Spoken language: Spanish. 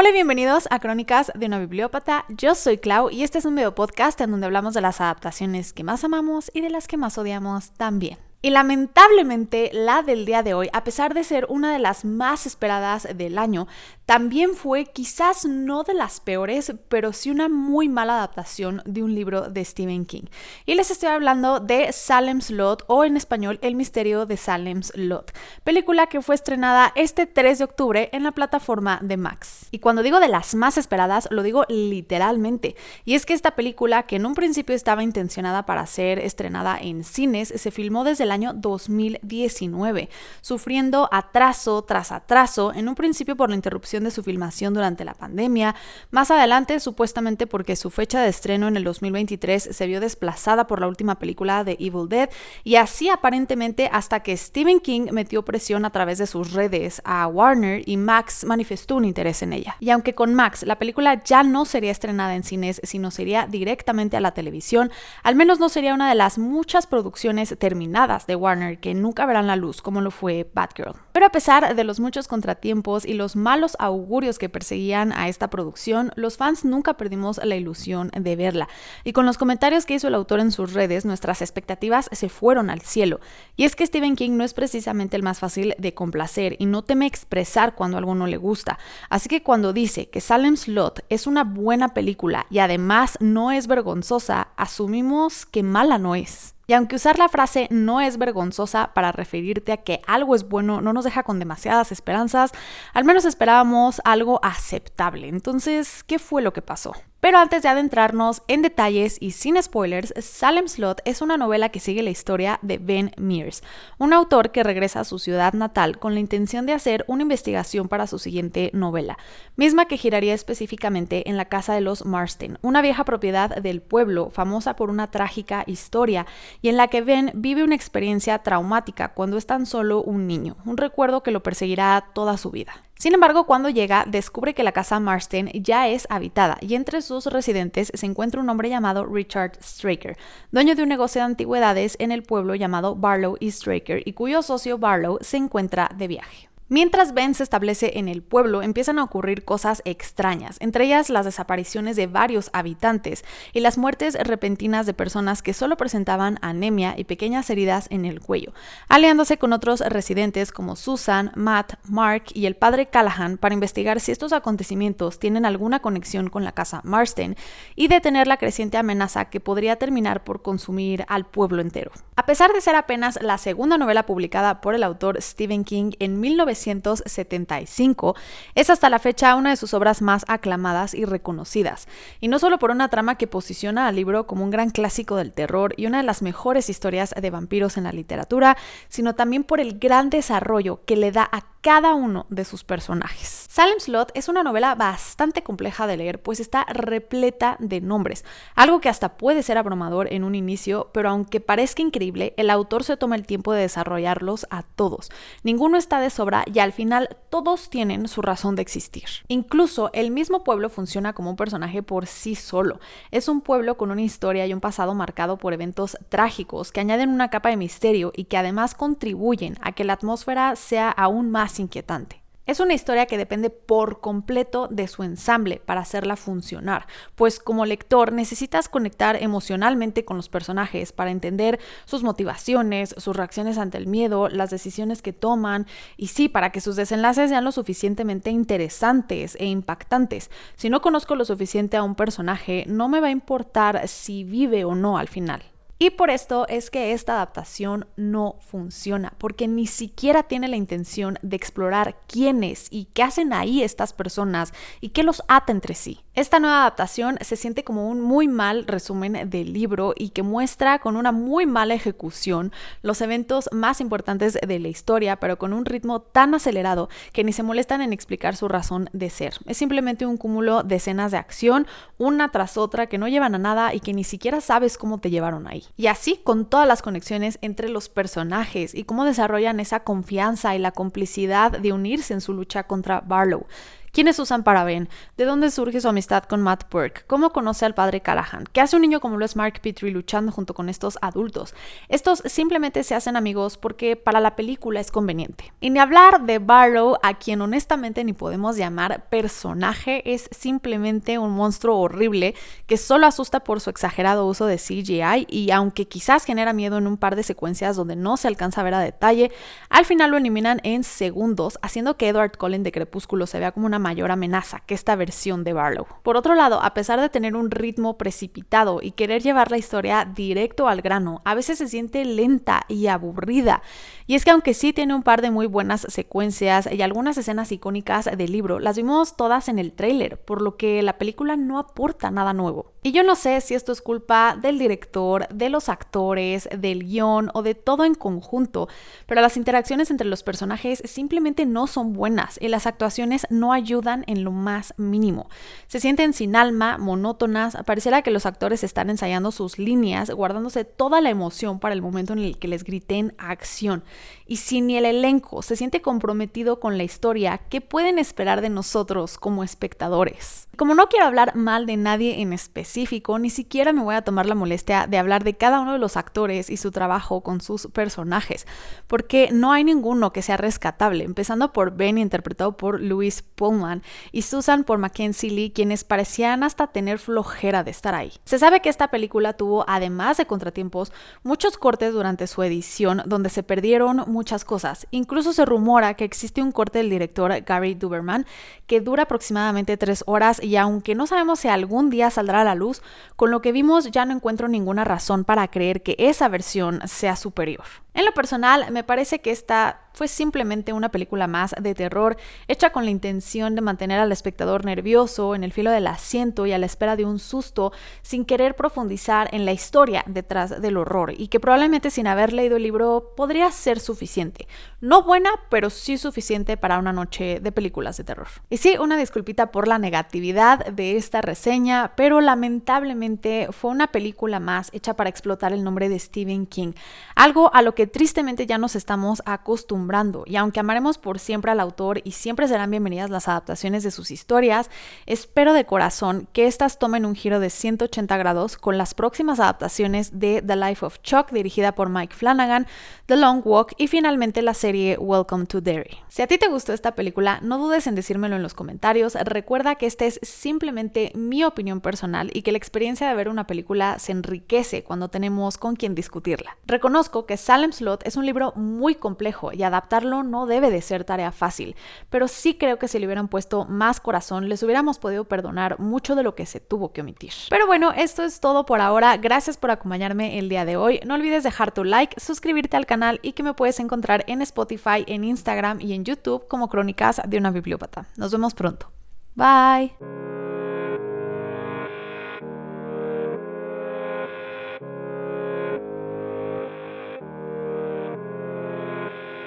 Hola y bienvenidos a Crónicas de una Bibliópata. Yo soy Clau y este es un video podcast en donde hablamos de las adaptaciones que más amamos y de las que más odiamos también. Y lamentablemente la del día de hoy, a pesar de ser una de las más esperadas del año, también fue quizás no de las peores, pero sí una muy mala adaptación de un libro de Stephen King. Y les estoy hablando de Salem's Lot, o en español El misterio de Salem's Lot, película que fue estrenada este 3 de octubre en la plataforma de Max. Y cuando digo de las más esperadas, lo digo literalmente. Y es que esta película, que en un principio estaba intencionada para ser estrenada en cines, se filmó desde el año 2019, sufriendo atraso tras atraso, en un principio por la interrupción de su filmación durante la pandemia, más adelante supuestamente porque su fecha de estreno en el 2023 se vio desplazada por la última película de Evil Dead, y así aparentemente hasta que Stephen King metió presión a través de sus redes a Warner y Max manifestó un interés en ella. Y aunque con Max la película ya no sería estrenada en cines, sino sería directamente a la televisión, al menos no sería una de las muchas producciones terminadas de Warner que nunca verán la luz como lo fue Batgirl. Pero a pesar de los muchos contratiempos y los malos augurios que perseguían a esta producción, los fans nunca perdimos la ilusión de verla. Y con los comentarios que hizo el autor en sus redes, nuestras expectativas se fueron al cielo. Y es que Stephen King no es precisamente el más fácil de complacer y no teme expresar cuando algo no le gusta. Así que cuando dice que Salem's Lot es una buena película y además no es vergonzosa, asumimos que mala no es. Y aunque usar la frase no es vergonzosa para referirte a que algo es bueno no nos deja con demasiadas esperanzas, al menos esperábamos algo aceptable. Entonces, ¿qué fue lo que pasó? Pero antes de adentrarnos en detalles y sin spoilers, Salem's Lot es una novela que sigue la historia de Ben Mears, un autor que regresa a su ciudad natal con la intención de hacer una investigación para su siguiente novela, misma que giraría específicamente en la casa de los Marsden, una vieja propiedad del pueblo famosa por una trágica historia y en la que Ben vive una experiencia traumática cuando es tan solo un niño, un recuerdo que lo perseguirá toda su vida. Sin embargo, cuando llega, descubre que la casa Marsden ya es habitada y entre sus residentes se encuentra un hombre llamado Richard Straker, dueño de un negocio de antigüedades en el pueblo llamado Barlow y Straker y cuyo socio Barlow se encuentra de viaje. Mientras Ben se establece en el pueblo, empiezan a ocurrir cosas extrañas, entre ellas las desapariciones de varios habitantes y las muertes repentinas de personas que solo presentaban anemia y pequeñas heridas en el cuello, aliándose con otros residentes como Susan, Matt, Mark y el padre Callahan para investigar si estos acontecimientos tienen alguna conexión con la casa Marsden y detener la creciente amenaza que podría terminar por consumir al pueblo entero. A pesar de ser apenas la segunda novela publicada por el autor Stephen King en 1975, es hasta la fecha una de sus obras más aclamadas y reconocidas, y no solo por una trama que posiciona al libro como un gran clásico del terror y una de las mejores historias de vampiros en la literatura, sino también por el gran desarrollo que le da a cada uno de sus personajes. Salem's Lot es una novela bastante compleja de leer, pues está repleta de nombres, algo que hasta puede ser abrumador en un inicio, pero aunque parezca increíble, el autor se toma el tiempo de desarrollarlos a todos. Ninguno está de sobra y al final todos tienen su razón de existir. Incluso el mismo pueblo funciona como un personaje por sí solo. Es un pueblo con una historia y un pasado marcado por eventos trágicos que añaden una capa de misterio y que además contribuyen a que la atmósfera sea aún más inquietante. Es una historia que depende por completo de su ensamble para hacerla funcionar, pues como lector necesitas conectar emocionalmente con los personajes para entender sus motivaciones, sus reacciones ante el miedo, las decisiones que toman y sí, para que sus desenlaces sean lo suficientemente interesantes e impactantes. Si no conozco lo suficiente a un personaje, no me va a importar si vive o no al final. Y por esto es que esta adaptación no funciona, porque ni siquiera tiene la intención de explorar quiénes y qué hacen ahí estas personas y qué los ata entre sí. Esta nueva adaptación se siente como un muy mal resumen del libro y que muestra con una muy mala ejecución los eventos más importantes de la historia, pero con un ritmo tan acelerado que ni se molestan en explicar su razón de ser. Es simplemente un cúmulo de escenas de acción, una tras otra, que no llevan a nada y que ni siquiera sabes cómo te llevaron ahí. Y así con todas las conexiones entre los personajes y cómo desarrollan esa confianza y la complicidad de unirse en su lucha contra Barlow. ¿Quién es Susan Paraben? ¿De dónde surge su amistad con Matt Burke? ¿Cómo conoce al padre Callahan? ¿Qué hace un niño como lo es Mark Petrie luchando junto con estos adultos? Estos simplemente se hacen amigos porque para la película es conveniente. Y ni hablar de Barlow, a quien honestamente ni podemos llamar personaje, es simplemente un monstruo horrible que solo asusta por su exagerado uso de CGI y aunque quizás genera miedo en un par de secuencias donde no se alcanza a ver a detalle, al final lo eliminan en segundos, haciendo que Edward Cullen de Crepúsculo se vea como una mayor amenaza que esta versión de Barlow. Por otro lado, a pesar de tener un ritmo precipitado y querer llevar la historia directo al grano, a veces se siente lenta y aburrida. Y es que aunque sí tiene un par de muy buenas secuencias y algunas escenas icónicas del libro, las vimos todas en el tráiler, por lo que la película no aporta nada nuevo. Y yo no sé si esto es culpa del director, de los actores, del guión o de todo en conjunto, pero las interacciones entre los personajes simplemente no son buenas y las actuaciones no ayudan en lo más mínimo. Se sienten sin alma, monótonas, pareciera que los actores están ensayando sus líneas, guardándose toda la emoción para el momento en el que les griten acción. Y si ni el elenco se siente comprometido con la historia, ¿qué pueden esperar de nosotros como espectadores? Como no quiero hablar mal de nadie en específico, ni siquiera me voy a tomar la molestia de hablar de cada uno de los actores y su trabajo con sus personajes, porque no hay ninguno que sea rescatable, empezando por Ben, interpretado por Louis Pullman, y Susan por Mackenzie Lee, quienes parecían hasta tener flojera de estar ahí. Se sabe que esta película tuvo, además de contratiempos, muchos cortes durante su edición, donde se perdieron muchas cosas. Incluso se rumora que existe un corte del director Gary Duberman que dura aproximadamente 3 horas y aunque no sabemos si algún día saldrá a la luz, con lo que vimos ya no encuentro ninguna razón para creer que esa versión sea superior. En lo personal, me parece que esta fue simplemente una película más de terror, hecha con la intención de mantener al espectador nervioso, en el filo del asiento y a la espera de un susto, sin querer profundizar en la historia detrás del horror, y que probablemente sin haber leído el libro podría ser suficiente. No buena, pero sí suficiente para una noche de películas de terror. Y sí, una disculpita por la negatividad de esta reseña, pero lamentablemente fue una película más hecha para explotar el nombre de Stephen King, algo a lo que tristemente ya nos estamos acostumbrando, y aunque amaremos por siempre al autor y siempre serán bienvenidas las adaptaciones de sus historias, espero de corazón que estas tomen un giro de 180 grados con las próximas adaptaciones de The Life of Chuck, dirigida por Mike Flanagan, The Long Walk y finalmente la serie Welcome to Derry. Si a ti te gustó esta película, no dudes en decírmelo en los comentarios. Recuerda que esta es simplemente mi opinión personal y que la experiencia de ver una película se enriquece cuando tenemos con quien discutirla. Reconozco que Salem's Lot es un libro muy complejo y adaptarlo no debe de ser tarea fácil, pero sí creo que si le hubieran puesto más corazón les hubiéramos podido perdonar mucho de lo que se tuvo que omitir. Pero bueno, esto es todo por ahora. Gracias por acompañarme el día de hoy. No olvides dejar tu like, suscribirte al canal y que me puedes encontrar en Spotify, en Instagram y en YouTube como Crónicas de una Bibliópata. Nos vemos pronto. Bye.